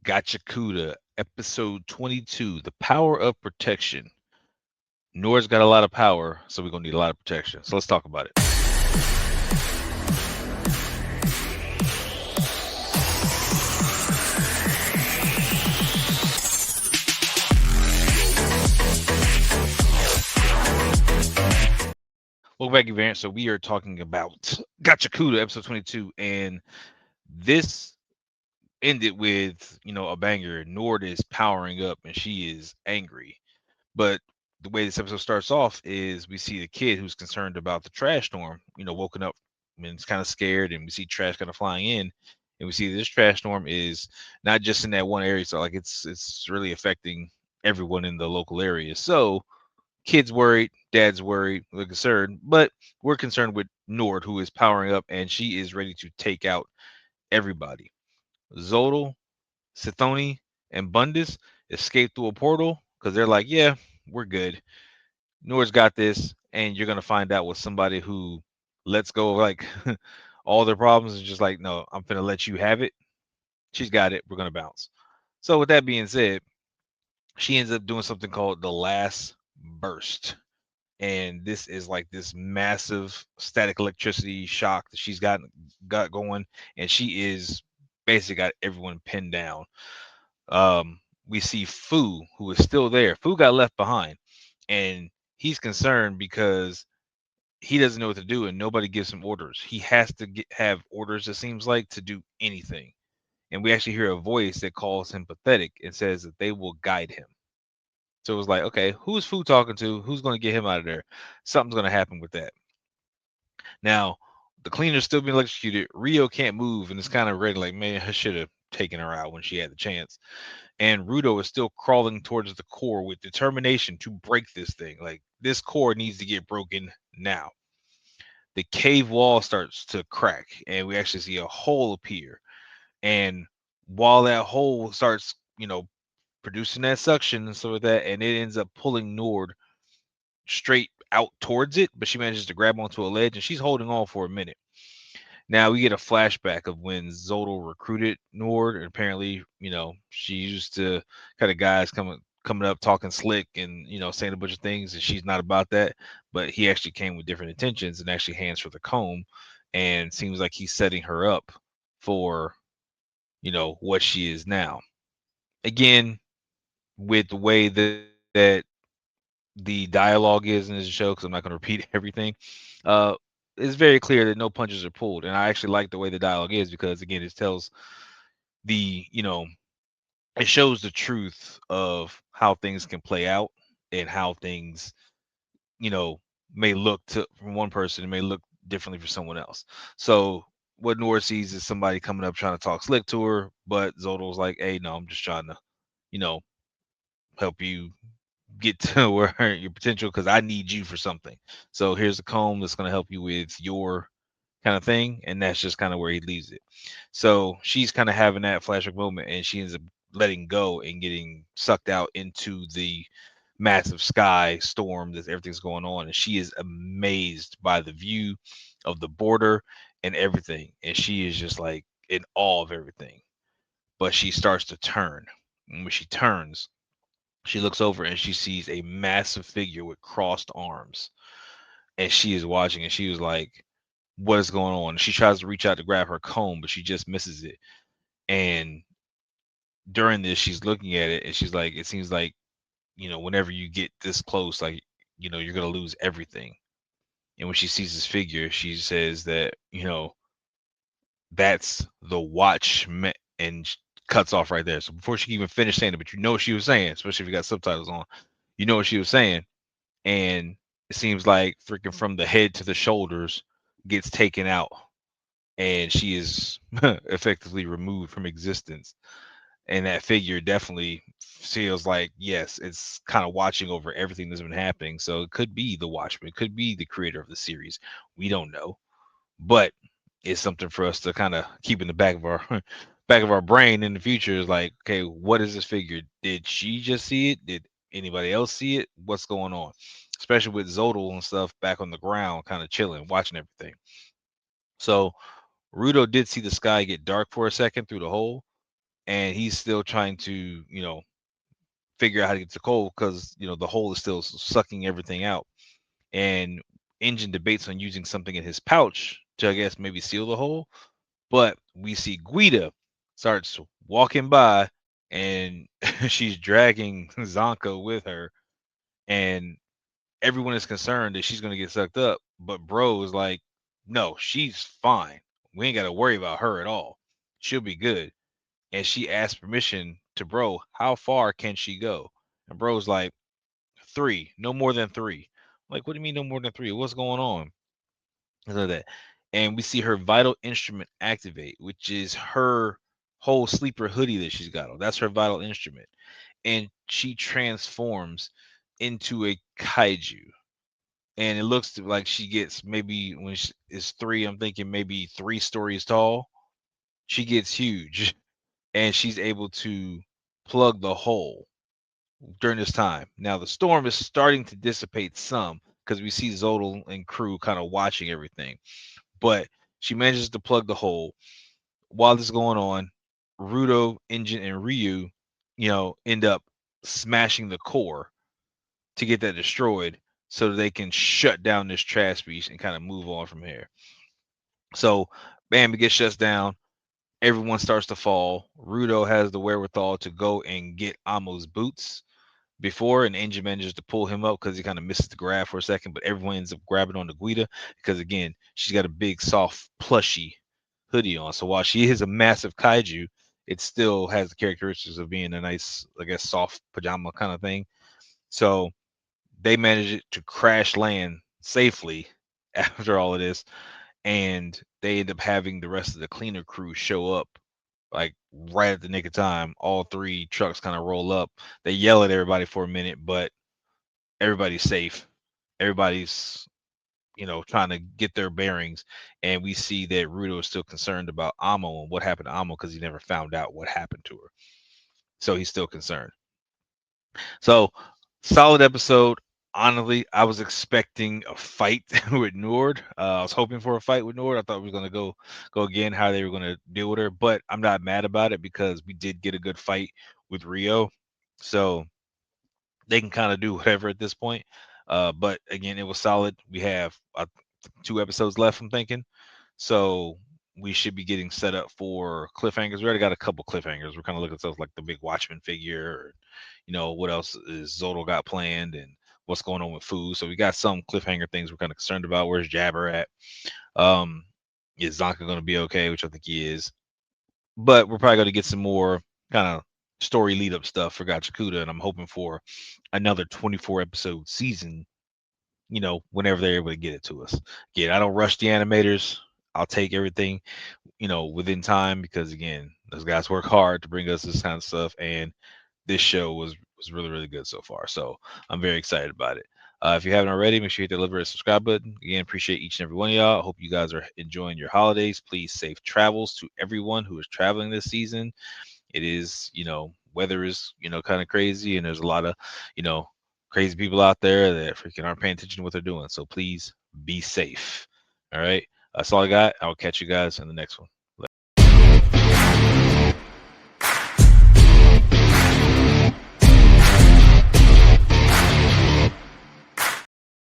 Gachiakuta, episode 22, The Power of Protection. Nora's got a lot of power, so we're going to need a lot of protection. So let's talk about it. Welcome back, Event. So we are talking about Gachiakuta, episode 22, and this ended with, a banger. Nord is powering up and she is angry. But the way this episode starts off is we see the kid who's concerned about the trash storm, woken up and it's kind of scared, and we see trash kind of flying in. And we see this trash storm is not just in that one area, so like it's really affecting everyone in the local area. So kids worried, dad's worried, we're concerned, but we're concerned with Nord, who is powering up and she is ready to take out everybody. Zodal, Sithoni, and Bundus escape through a portal because they're like, yeah, we're good. Nord's got this, and you're gonna find out with somebody who lets go of like all their problems and just like, no, I'm gonna let you have it. She's got it. We're gonna bounce. So with that being said, she ends up doing something called the last burst. And this is like this massive static electricity shock that she's got going, and she is basically got everyone pinned down. We see Fu, who is still there. Fu got left behind, and he's concerned because he doesn't know what to do, and nobody gives him orders. He has to have orders, it seems like, to do anything. And we actually hear a voice that calls him pathetic and says that they will guide him. So it was like, okay, who's Fu talking to? Who's going to get him out of there? Something's going to happen with that. Now, the cleaner's still being electrocuted. Rio can't move, and it's kind of ready, like, man, I should have taken her out when she had the chance. And Rudo is still crawling towards the core with determination to break this thing. Like, this core needs to get broken now. The cave wall starts to crack, and we actually see a hole appear. And while that hole starts, producing that suction and stuff like that, and it ends up pulling Nord straight out towards it, but she manages to grab onto a ledge, and she's holding on for a minute. Now we get a flashback of when Zodal recruited Nord, and apparently, she used to kind of guys coming up talking slick and saying a bunch of things, and she's not about that. But he actually came with different intentions and actually hands her the comb, and seems like he's setting her up for what she is now. Again, with the way that the dialogue is in this show, because I'm not going to repeat everything. Uh, it's very clear that no punches are pulled, and I actually like the way the dialogue is because again, it tells the it shows the truth of how things can play out and how things you know may look to from one person and may look differently for someone else. So what Nora sees is somebody coming up trying to talk slick to her, but Zodal's like, hey, no, I'm just trying to you know help you get to where your potential, because I need you for something. So here's a comb that's going to help you with your kind of thing, and that's just kind of where he leaves it. So she's kind of having that flashback moment, and she ends up letting go and getting sucked out into the massive sky storm that everything's going on, and she is amazed by the view of the border and everything, and she is just like in awe of everything. But she starts to turn, and when she turns, she looks over and she sees a massive figure with crossed arms, and she is watching, and she was like, what is going on? She tries to reach out to grab her comb, but she just misses it. And during this, she's looking at it and she's like, it seems like, whenever you get this close, like, you're going to lose everything. And when she sees this figure, she says that, that's the watchman, and cuts off right there. So before she even finished saying it, but what she was saying, especially if you got subtitles on, what she was saying. And it seems like freaking from the head to the shoulders gets taken out, and she is effectively removed from existence. And that figure definitely feels like, yes, it's kind of watching over everything that's been happening. So it could be the Watchmen, it could be the creator of the series. We don't know, but it's something for us to kind of keep in the back of our back of our brain in the future. Is like, okay, what is this figure? Did she just see it? Did anybody else see it? What's going on? Especially with Zodal and stuff back on the ground, kind of chilling, watching everything. So Rudo did see the sky get dark for a second through the hole, and he's still trying to, figure out how to get to coal because the hole is still sucking everything out. And Engine debates on using something in his pouch to, I guess, maybe seal the hole. But we see Guida starts walking by, and she's dragging Zonko with her, and everyone is concerned that she's going to get sucked up. But Bro is like, no, she's fine. We ain't got to worry about her at all. She'll be good. And she asks permission to Bro, how far can she go? And Bro's like, three, no more than three. Like, what do you mean no more than three? What's going on? Like that. And we see her vital instrument activate, which is her whole sleeper hoodie that she's got on. That's her vital instrument. And she transforms into a kaiju. And it looks like she gets maybe when she is three, I'm thinking maybe 3 stories tall. She gets huge and she's able to plug the hole during this time. Now the storm is starting to dissipate some because we see Zodal and crew kind of watching everything, but she manages to plug the hole. While this is going on, Rudo, Engine, and Ryu, end up smashing the core to get that destroyed so that they can shut down this trash beast and kind of move on from here. So, bam, it gets shut down. Everyone starts to fall. Rudo has the wherewithal to go and get Amo's boots before, and Angel manages to pull him up because he kind of misses the grab for a second, but everyone ends up grabbing on the Guida because, again, she's got a big, soft, plushy hoodie on. So while she is a massive kaiju, it still has the characteristics of being a nice, I guess, soft pajama kind of thing. So they manage it to crash land safely after all of this, and they end up having the rest of the cleaner crew show up like right at the nick of time. All 3 trucks kind of roll up. They yell at everybody for a minute, but everybody's safe. Everybody's trying to get their bearings, and we see that Rudo is still concerned about Amo and what happened to Amo because he never found out what happened to her. So he's still concerned. So solid episode. Honestly, I was expecting a fight with Nord. I was hoping for a fight with Nord. I thought we were gonna go again how they were gonna deal with her, but I'm not mad about it because we did get a good fight with Rio. So they can kind of do whatever at this point. But again, it was solid. We have 2 episodes left, I'm thinking. So we should be getting set up for cliffhangers. We already got a couple cliffhangers. We're kind of looking at stuff like the big Watchman figure, or what else is Zodal got planned, and what's going on with food. So we got some cliffhanger things we're kind of concerned about. Where's Jabber at? Um, is Zonka going to be okay? Which I think he is. But we're probably going to get some more kind of story lead up stuff for Gachiakuta, and I'm hoping for another 24 episode season. Whenever they're able to get it to us. Again, I don't rush the animators. I'll take everything within time because again, those guys work hard to bring us this kind of stuff, and this show was really really good so far. So I'm very excited about it. If you haven't already, make sure you hit the little red subscribe button. Again, appreciate each and every one of y'all. I hope you guys are enjoying your holidays. Please safe travels to everyone who is traveling this season. It is, weather is, kind of crazy, and there's a lot of, crazy people out there that freaking aren't paying attention to what they're doing. So please be safe. All right. That's all I got. I'll catch you guys in the next one.